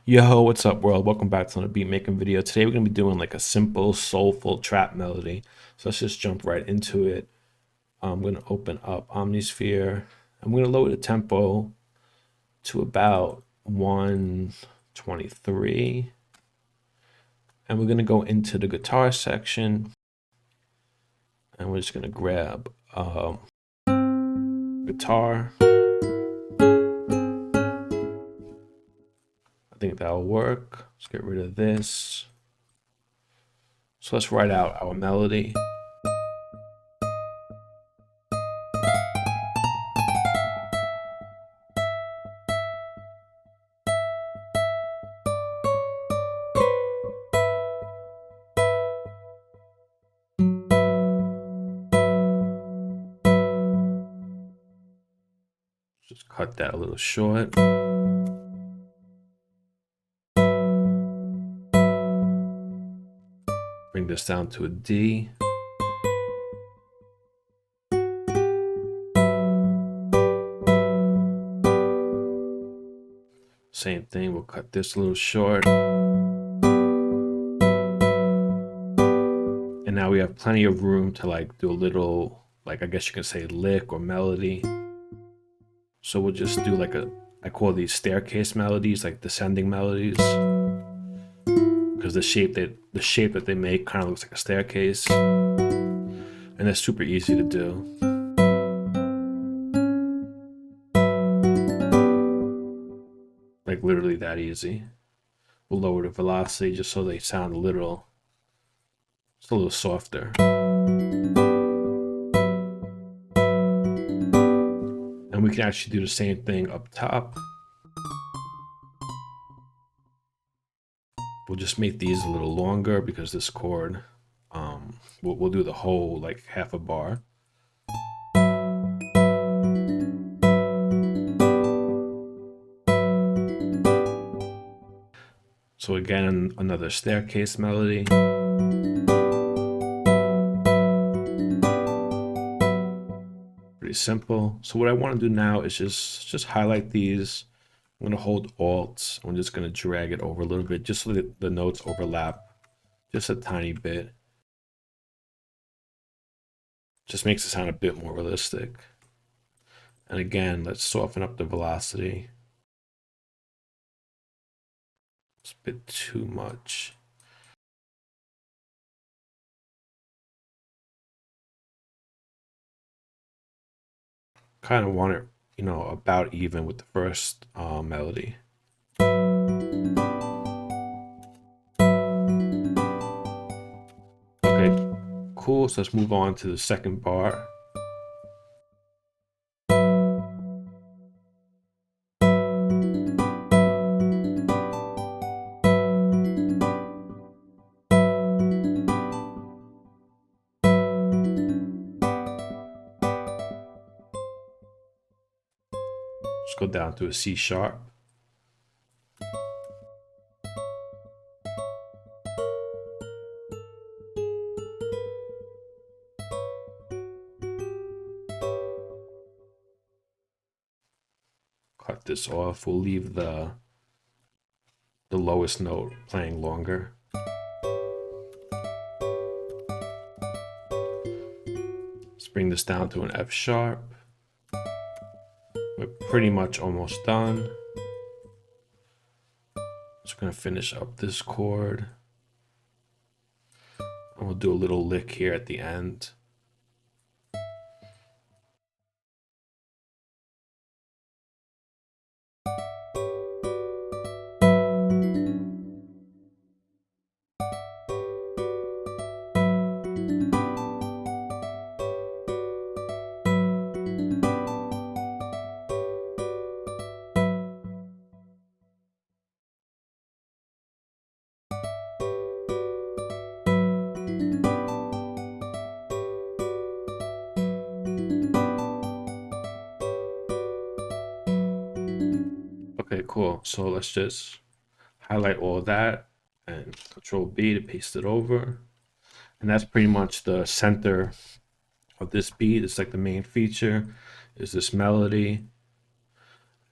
Yo, what's up, world? Welcome back to another beat making video. Today we're gonna be doing like a simple, soulful trap melody. So let's just jump right into it. I'm gonna open up Omnisphere. I'm gonna lower the tempo to about 123, and we're gonna go into the guitar section, and we're just gonna grab guitar. I think that'll work. Let's get rid of this. So let's write out our melody. Just cut that a little short. Bring this down to a D. Same thing, we'll cut this a little short. And now we have plenty of room to like do a little, like I guess you can say lick or melody. So we'll just do like I call these staircase melodies, like descending melodies. Because the shape that they make kind of looks like a staircase. And that's super easy to do. Like literally that easy. We'll lower the velocity just so they sound just a little softer. And we can actually do the same thing up top. We'll just make these a little longer because this chord, we'll do the whole like half a bar. So again, another staircase melody. Pretty simple. So what I want to do now is just highlight these. I'm going to hold Alt. I'm just going to drag it over a little bit just so that the notes overlap just a tiny bit. Just makes it sound a bit more realistic. And again, let's soften up the velocity. It's a bit too much. Kind of want it, about even with the first melody. Okay, cool. So let's move on to the second bar. Just go down to a C sharp. Cut this off. We'll leave the lowest note playing longer. Let's bring this down to an F sharp. We're pretty much almost done. Just gonna finish up this chord. And we'll do a little lick here at the end. Okay, cool. So let's just highlight all that and Control B to paste it over. And that's pretty much the center of this beat. It's like the main feature is this melody.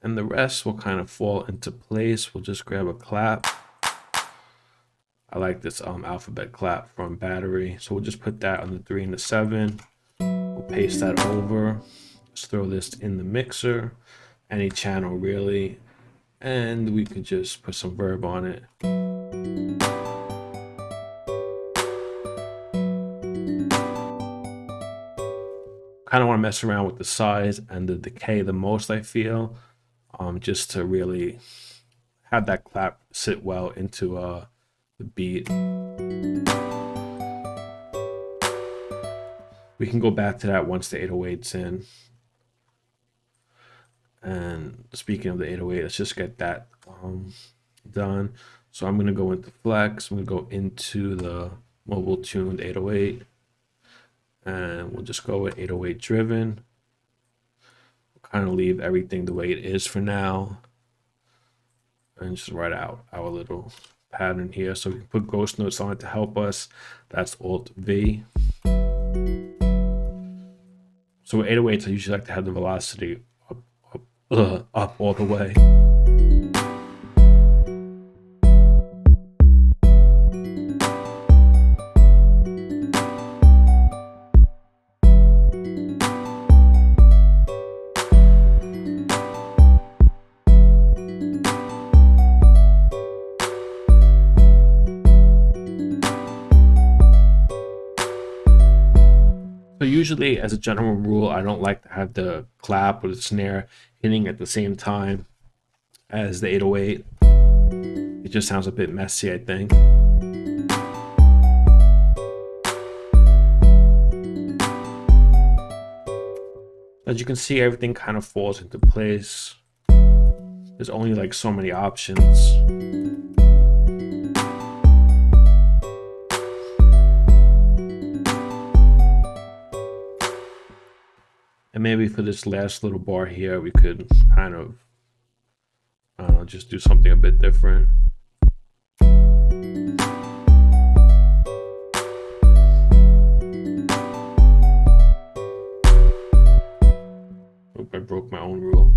And the rest will kind of fall into place. We'll just grab a clap. I like this alphabet clap from Battery. So we'll just put that on the 3 and the 7. We'll paste that over. Let's throw this in the mixer, any channel really. And we could just put some verb on it. Kind of want to mess around with the size and the decay the most, I feel, just to really have that clap sit well into the beat. We can go back to that once the 808's in. And speaking of the 808, let's just get that done. So I'm going to go into Flex. I'm going to go into the mobile tuned 808. And we'll just go with 808 driven. We'll kind of leave everything the way it is for now. And just write out our little pattern here. So we can put ghost notes on it to help us. That's Alt V. So with 808s, I usually like to have the velocity up all the way. So usually, as a general rule, I don't like to have the clap or the snare hitting at the same time as the 808. It just sounds a bit messy, I think. As you can see, everything kind of falls into place. There's only like so many options. And maybe for this last little bar here, we could kind of just do something a bit different. Oop, I broke my own rule.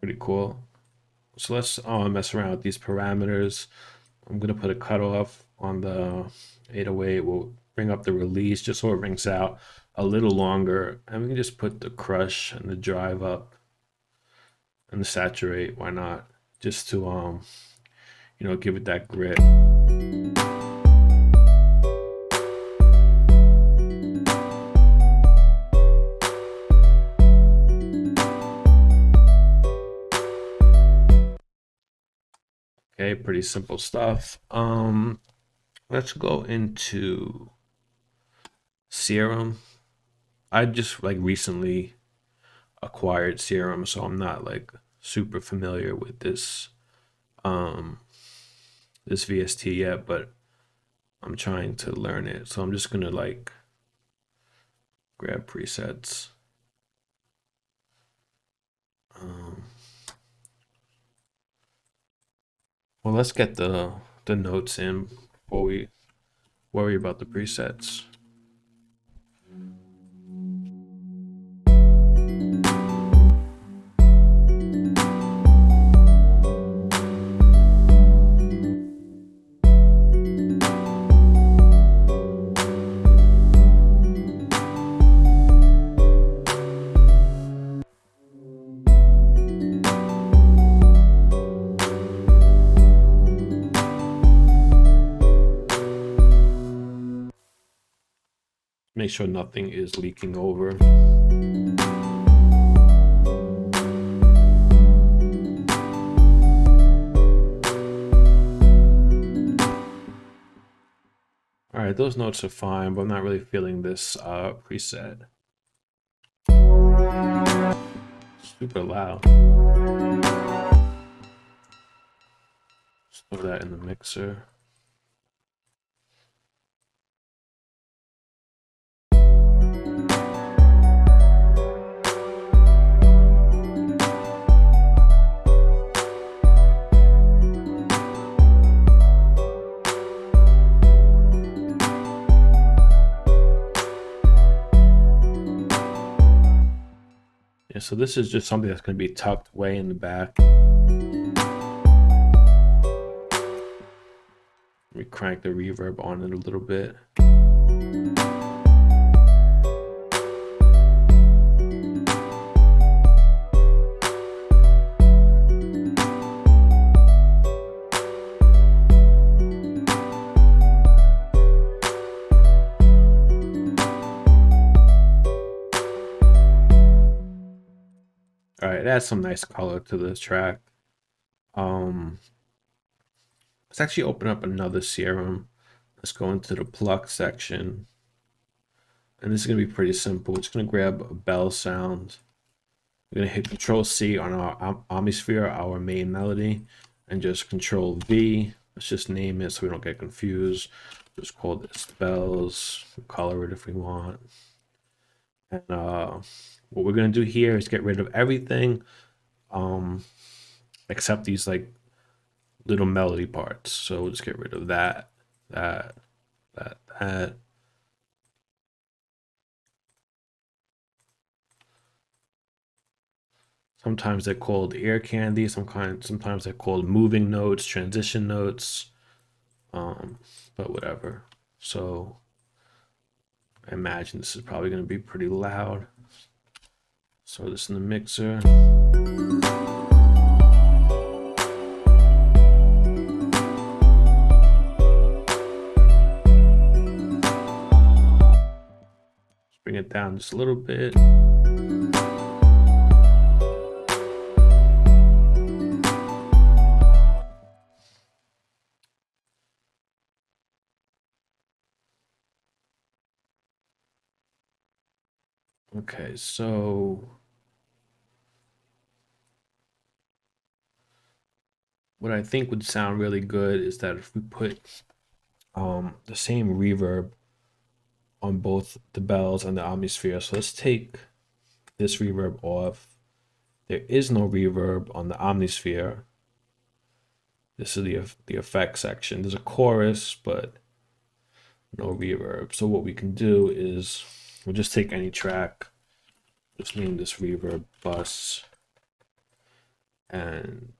Pretty cool. So let's mess around with these parameters. I'm gonna put a cutoff on the 808. We'll bring up the release just so it rings out a little longer, and we can just put the crush and the drive up and the saturate. Why not? Just to give it that grit. Okay, pretty simple stuff. Let's go into Serum. I just like recently acquired Serum, so I'm not like super familiar with this this VST yet, but I'm trying to learn it. So I'm just gonna like grab presets. Well, let's get the notes in before we worry about the presets. Make sure nothing is leaking over. All right, those notes are fine, but I'm not really feeling this preset. Super loud. Just throw that in the mixer. So this is just something that's going to be tucked way in the back. We crank the reverb on it a little bit. All right, it adds some nice color to this track. Let's actually open up another serum. Let's go into the pluck section. And this is going to be pretty simple. We're just going to grab a bell sound. We're going to hit Control C on our Omnisphere, our main melody, and just Control V. Let's just name it so we don't get confused. Just call this bells, color it if we want. And what we're going to do here is get rid of everything except these like little melody parts. So we'll just get rid of that. Sometimes they're called ear candy. Sometimes they're called moving notes, transition notes. But whatever. So I imagine this is probably going to be pretty loud. So this in the mixer. Let's bring it down just a little bit. Okay, so what I think would sound really good is that if we put the same reverb on both the bells and the Omnisphere. So let's take this reverb off. There is no reverb on the Omnisphere. This is the effect section. There's a chorus, but no reverb. So what we can do is we'll just take any track, just name this reverb bus, and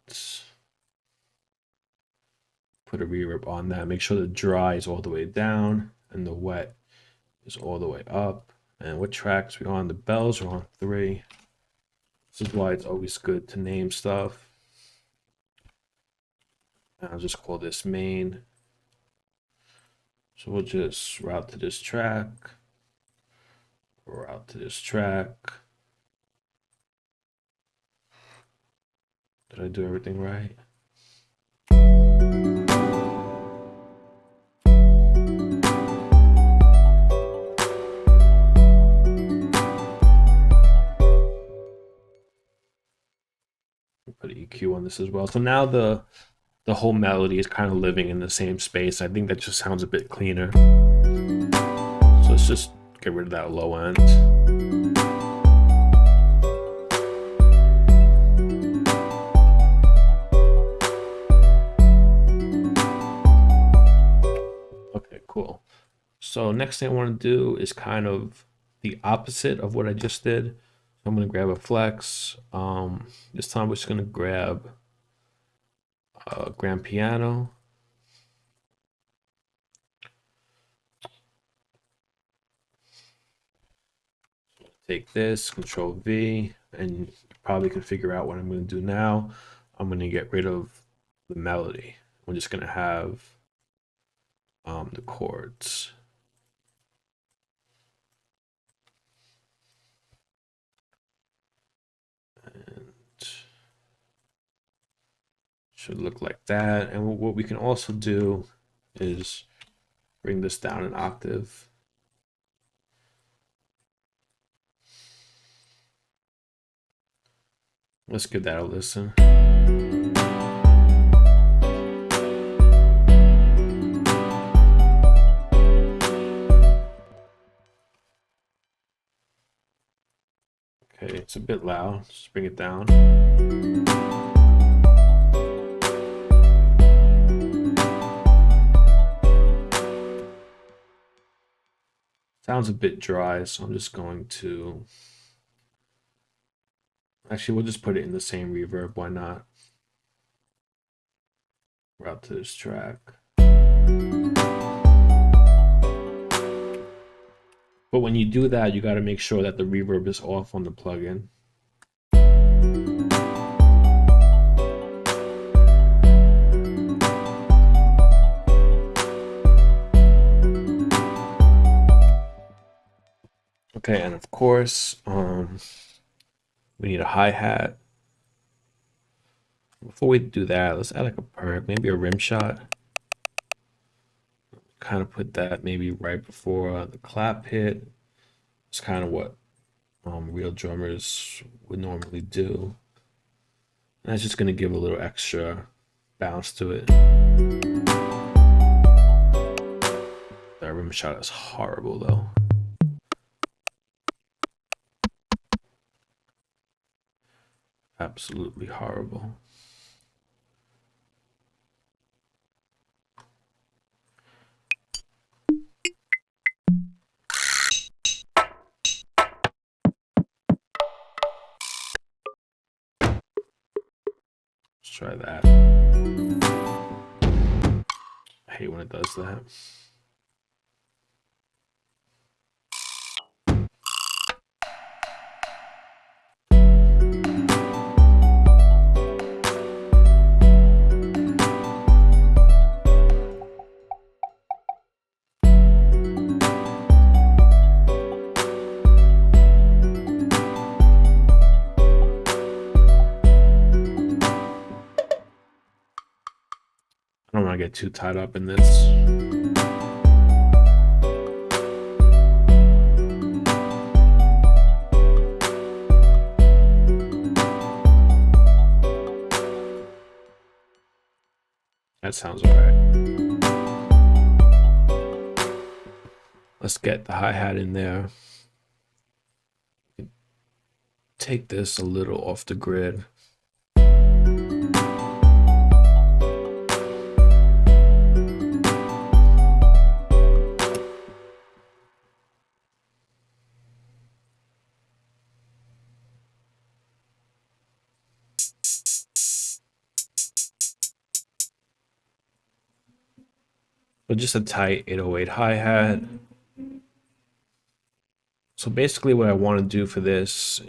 put a reverb on that. Make sure the dry is all the way down and the wet is all the way up. And what tracks we on? The bells are on 3. This is why it's always good to name stuff. And I'll just call this main. So we'll just route to this track, route to this track. Did I do everything right? Put an EQ on this as well. So now the whole melody is kind of living in the same space. I think that just sounds a bit cleaner. So let's just get rid of that low end. Okay, cool. So next thing I want to do is kind of the opposite of what I just did. I'm going to grab a flex. This time we're just going to grab a grand piano. Take this, Control V, and you probably can figure out what I'm going to do now. I'm going to get rid of the melody. We're just going to have the chords. And should look like that. And what we can also do is bring this down an octave. Let's give that a listen. Okay, it's a bit loud. Just bring it down. Sounds a bit dry, so I'm just going to Actually, we'll just put it in the same reverb. Why not? Route to this track. But when you do that, you got to make sure that the reverb is off on the plugin. Okay, and of course, we need a hi-hat. Before we do that, let's add like a perk, maybe a rim shot. Kind of put that maybe right before the clap hit. It's kind of what real drummers would normally do. And that's just going to give a little extra bounce to it. That rim shot is horrible though. Absolutely horrible. Let's try that. I hate when it does that. I don't want to get too tied up in this. That sounds all right. Let's get the hi-hat in there. Take this a little off the grid. So just a tight 808 hi-hat. So basically what I want to do for this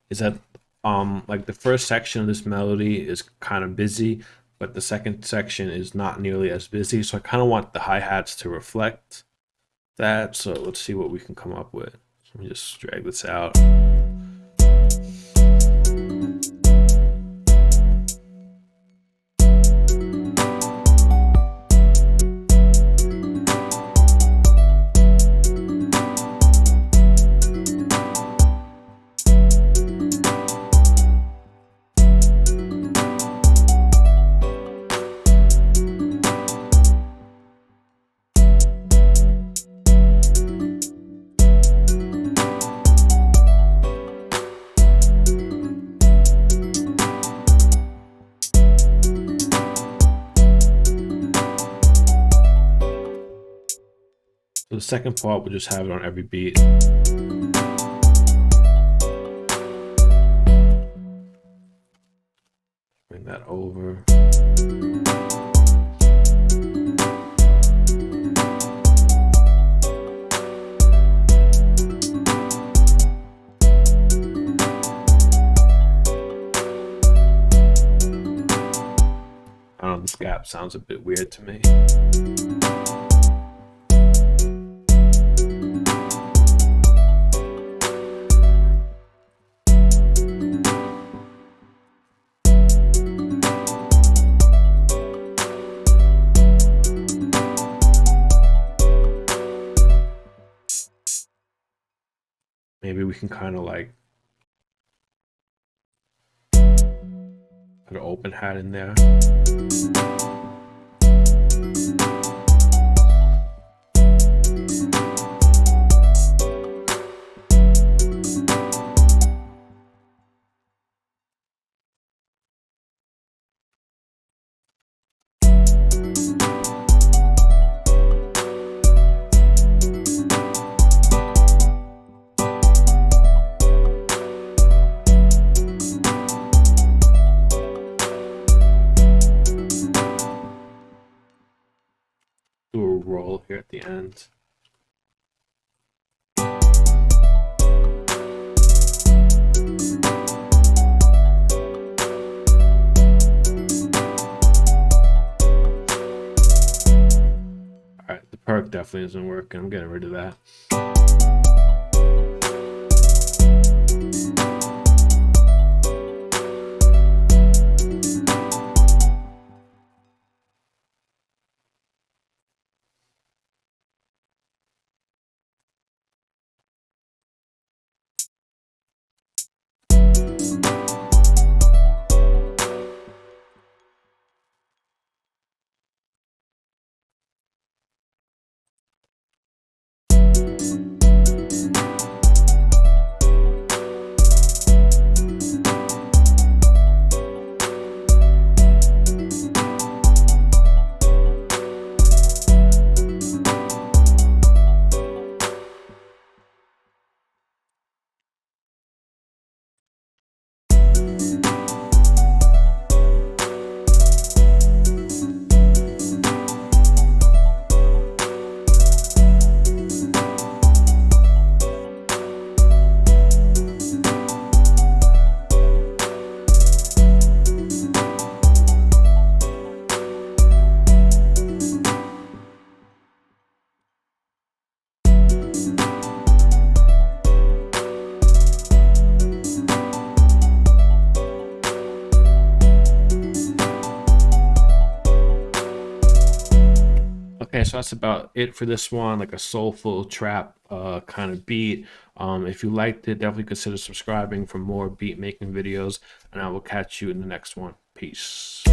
is that like the first section of this melody is kind of busy, but the second section is not nearly as busy. So I kind of want the hi-hats to reflect that. So let's see what we can come up with. So let me just drag this out. So the second part, we'll just have it on every beat. Bring that over. I don't know, this gap sounds a bit weird to me. Maybe we can kind of like put an open hat in there. do a roll here at the end. All right, the perk definitely isn't working. I'm getting rid of that. Okay, so that's about it for this one, like a soulful trap kind of beat. If you liked it, definitely consider subscribing for more beat making videos, and I will catch you in the next one. Peace.